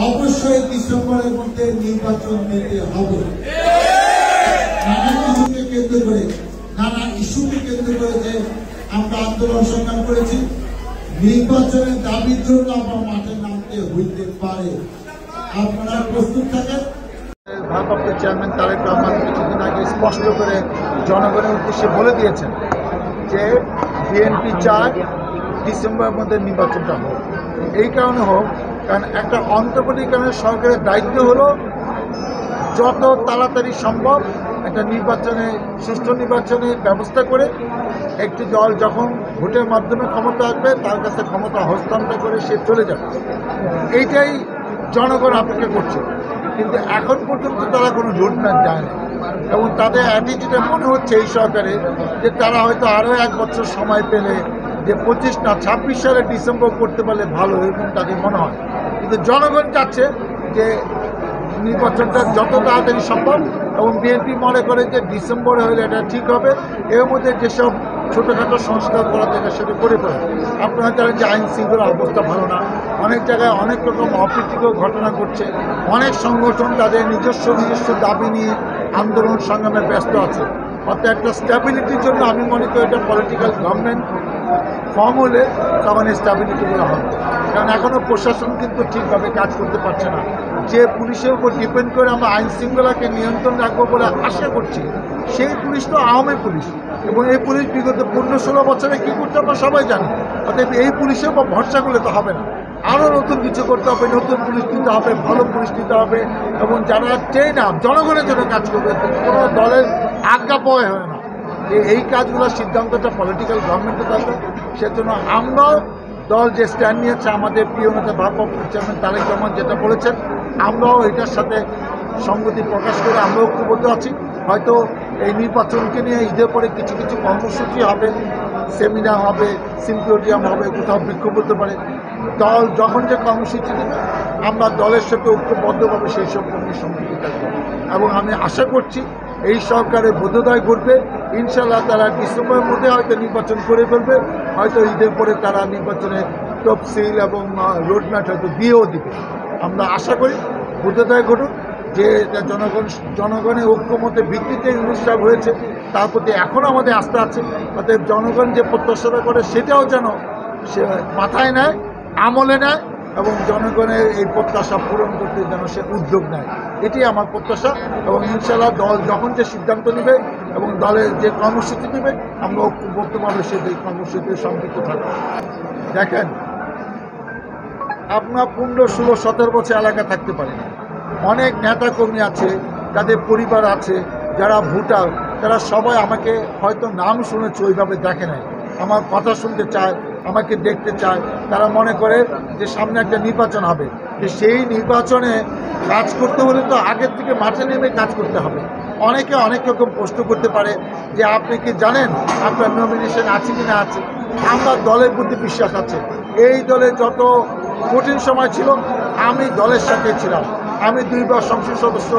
অবশ্যই ডিসেম্বরের মধ্যে নির্বাচন নিতে হবে। নানা ইস্যুকে কেন্দ্র করে যে আমরা আন্দোলন সংগ্রাম করেছি, নির্বাচনের দাবির জন্য আমরা মাঠে নামতে হইতে পারে। আপনারা প্রস্তুত থাকেন। ভারপ্রাপ্ত চেয়ারম্যান তারেক রহমান কিছুদিন আগে স্পষ্ট করে জনগণের উদ্দেশ্যে বলে দিয়েছেন যে বিএনপি চায় ডিসেম্বরের মধ্যে নির্বাচনটা হোক। এই কারণে হোক, কারণ একটা অন্তর্বর্তীকালীন সরকারের দায়িত্ব হলো যত তাড়াতাড়ি সম্ভব একটা সুষ্ঠু নির্বাচনের ব্যবস্থা করে একটি দল যখন ভোটের মাধ্যমে ক্ষমতা আসবে তার কাছে ক্ষমতা হস্তান্তর করে সে চলে যাবে। এইটাই জনগণ অপেক্ষা করছে, কিন্তু এখন পর্যন্ত তারা কোনো রোডম্যাপ দেয় না এবং তাদের অ্যাটিটিউডে মনে হচ্ছে এই সরকারে যে তারা হয়তো আরও 1 বছর সময় পেলে যে 25 না 26 সালে ডিসেম্বর করতে পারলে ভালো, এরকম তাদের মনে হয়। কিন্তু জনগণ চাচ্ছে যে নির্বাচনটা যত তাড়াতাড়ি সম্ভব এবং বিএনপি মনে করে যে ডিসেম্বরে হলে এটা ঠিক হবে। এর মধ্যে যেসব ছোটোখাটো সংস্কার করা থাকে সেটা করে ফেলে। আপনারা জানেন যে আইন শৃঙ্খলার অবস্থা ভালো না, অনেক জায়গায় অনেক রকম অপ্রীতিকর ঘটনা ঘটছে, অনেক সংগঠন তাদের নিজস্ব দাবি নিয়ে আন্দোলন সংগ্রামে ব্যস্ত আছে। অর্থাৎ একটা স্ট্যাবিলিটির জন্য আমি মনে করি এটা পলিটিক্যাল গভর্নমেন্ট ফর্ম হলে তখন স্ট্যাবিলিটিগুলো হবে। কারণ এখনও প্রশাসন কিন্তু ঠিকভাবে কাজ করতে পারছে না। যে পুলিশের উপর ডিপেন্ড করে আমরা আইন শৃঙ্খলাকে নিয়ন্ত্রণ রাখবো বলে আশা করছি, সেই পুলিশ তো আওয়ামী পুলিশ, এবং এই পুলিশ বিগত 15-16 বছরে কী করতে আমরা সবাই জানি। অতএব এই পুলিশের উপর ভরসা করলে তো হবে না, আরও নতুন কিছু করতে হবে, নতুন পুলিশ দিতে হবে, ভালো পুলিশ দিতে হবে, এবং যারা ট্রেন আপ জনগণের জন্য কাজ করবে, কোনো দলের আজ্ঞা পাওয়া হয় না। এই কাজগুলোর সিদ্ধান্তটা পলিটিক্যাল গভর্নমেন্টের দরকার। সেজন্য আমরাও দল যে স্ট্যান্ড নিয়েছে, আমাদের প্রিয় নেতা ভারপ্রাপ্ত চেয়ারম্যান তারেক রহমান যেটা বলেছেন, আমরাও এটার সাথে সংগতি প্রকাশ করে আমরা ঐক্যবদ্ধ আছি। হয়তো এই নির্বাচনকে নিয়ে ঈদের পরে কিছু কিছু কর্মসূচি হবে, সেমিনার হবে, সিম্পোজিয়াম হবে, কোথাও বিক্ষোভ হতে পারে। দল যখন যে কর্মসূচি দেবে আমরা দলের সাথে ঐক্যবদ্ধভাবে সেই সব কর্মীর সম্মুখীন থাকব এবং আমি আশা করছি এই সরকারের বোধোদয় ঘটবে। ইনশাল্লাহ তারা ডিসেম্বরের মধ্যে হয়তো নির্বাচন করে ফেলবে, হয়তো ঈদের পরে তারা নির্বাচনের তফসিল এবং রোডম্যাপ হয়তো দিয়েও দিবে। আমরা আশা করি বোধোদয় ঘটুক, যে জনগণের ঐক্যমতের ভিত্তিতে অনুষ্ঠান হয়েছে তার প্রতি এখনও আমাদের আস্থা আছে। অতএব জনগণ যে প্রত্যাশা করে সেটাও যেন সে মাথায় নেয়, আমলে নেয় এবং জনগণের এই প্রত্যাশা পূরণ করতে যেন সে উদ্যোগ নেয়, এটি আমার প্রত্যাশা। এবং ইনশাল্লাহ দল যখন যে সিদ্ধান্ত নেবে এবং দলের যে কর্মসূচি দেবে আমরা ঐক্যবদ্ধভাবে সেই কর্মসূচিতে সম্পৃক্ত থাকব। দেখেন, আপনার 15-16-17 বছর এলাকায় থাকতে পারে না, অনেক নেতাকর্মী আছে, তাদের পরিবার আছে, যারা ভোটার, তারা সবাই আমাকে হয়তো নাম শুনেছে, ওইভাবে দেখে নেয়, আমার কথা শুনতে চায়, আমাকে দেখতে চায়। তারা মনে করে যে সামনে একটা নির্বাচন হবে, যে সেই নির্বাচনে কাজ করতে হলে তো আগের থেকে মাঠে নেমে কাজ করতে হবে। অনেকে অনেক রকম প্রশ্ন করতে পারে যে আপনি কি জানেন আপনার নমিনেশন আছে কি না আছে। আমরা দলের প্রতি বিশ্বাস আছে। এই দলে যত কঠিন সময় ছিল আমি দলের সাথে ছিলাম। আমি 2 বার সংসদ সদস্য,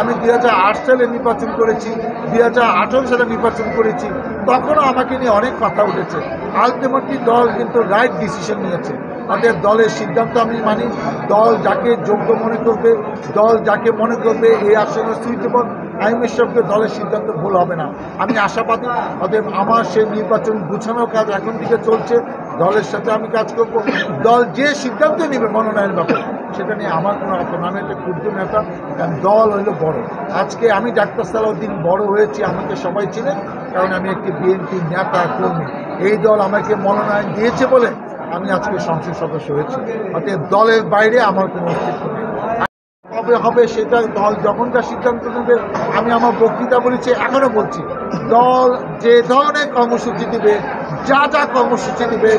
আমি 2008 সালে নির্বাচন করেছি, 2018 সালে নির্বাচন করেছি, তখনও আমাকে নিয়ে অনেক কথা উঠেছে। আলটিমেটলি দল কিন্তু রাইট ডিসিশন নিয়েছে। তাদের দলের সিদ্ধান্ত আমি মানি। দল যাকে যোগ্য মনে করবে, দল যাকে মনে করবে এই আসনে সুইটেবল, আইএমএস সবকে দলের সিদ্ধান্ত ভুল হবে না, আমি আশাবাদী। অতএব আমার সেই নির্বাচন গুছানোর কাজ এখন থেকে চলছে, দলের সাথে আমি কাজ করব। দল যে সিদ্ধান্ত নেবে মনোনয়ন ব্যাপারে সেটা নিয়ে আমার কোনো আপত্তি না। আমি একটা ক্ষুদ্র নেতা, কারণ দল হলো বড়। আজকে আমি ডাক্তার সালাউদ্দিন বড় হয়েছি, আমাকে সবাই চিনেন, কারণ আমি একটি বিএনপি নেতা কর্মী। এই দল আমাকে মনোনয়ন দিয়েছে বলে আমি আজকে সংসদ সদস্য হয়েছি। অতএব দলের বাইরে আমার কোনো অস্তিত্ব নেই। কবে হবে সেটা দল যখন যা সিদ্ধান্ত নেবে। আমি আমার বক্তৃতা বলেছি, এখনও বলছি, দল যে ধরনের কর্মসূচি দেবে, যা যা কর্মসূচি দেবে,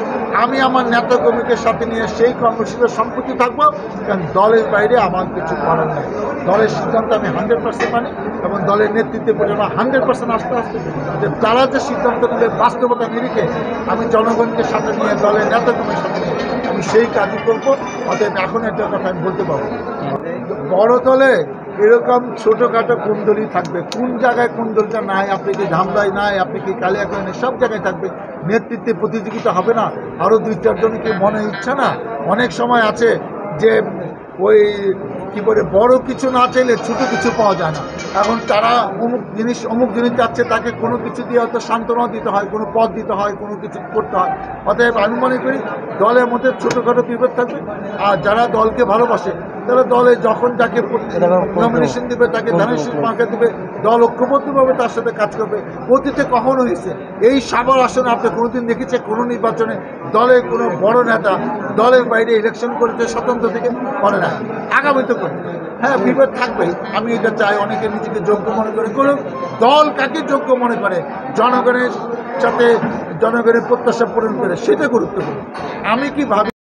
আমি আমার নেতাকর্মীকে সাথে নিয়ে সেই কর্মসূচিতে সম্পৃক্ত থাকবো, কারণ দলের বাইরে আমার কিছু করার নেই। দলের সিদ্ধান্ত আমি 100% মানি এবং দলের নেতৃত্বের প্রতি আমার 100% আস্থা আছে যে তারা যে সিদ্ধান্ত নেবে বাস্তবতা নিরিখে আমি জনগণকে সাথে নিয়ে দলের নেতাকর্মীর সাথে নিয়ে আমি সেই কাজই করবো। অতএব এখন একটা কথা আমি বলতে পারবো, বড় দলে এরকম ছোটোখাটো কুণ্ডলী থাকবে। কোন জায়গায় কুণ্ডলটা নাই, আপনি কি ধামরাই নাই, আপনি কি কালিয়াকৈনে, সব জায়গায় থাকবে। নেতৃত্বে প্রতিযোগিতা হবে না? আরও 2-4 জন কি মনে ইচ্ছা না? অনেক সময় আছে যে ওই কি বলে বড় কিছু না চাইলে ছোট কিছু পাওয়া যায় না। এখন তারা অমুক জিনিস চাচ্ছে, তাকে কোনো কিছু দিয়ে হয়তো সান্ত্বনা দিতে হয়, কোনো পদ দিতে হয়, কোনো কিছু করতে হয়। অতএব আমি মনে করি দলের মধ্যে ছোটোখাটো বিভেদ থাকবে, আর যারা দলকে ভালোবাসে তারা দলে যখন যাকে নমিনেশন দেবে তাকে ধানের শীষ মার্কা দেবে, দল ঐক্যবদ্ধভাবে তার সাথে কাজ করবে। অতীতে কখনো হয়েছে এই সাভার আসনে আপনি কোনোদিন দেখেছে কোনো নির্বাচনে দলের কোনো বড় নেতা দলের বাইরে ইলেকশন করেছে স্বতন্ত্র থেকে? করে না, আগামীতে করবে। হ্যাঁ, বিভেদ থাকবেই, আমি এটা চাই। অনেকে নিজেকে যোগ্য মনে করে, কোনো দল কাকে যোগ্য মনে করে জনগণের সাথে জনগণের প্রত্যাশা পূরণ করে, সেটা গুরুত্বপূর্ণ। আমি কি ভাবি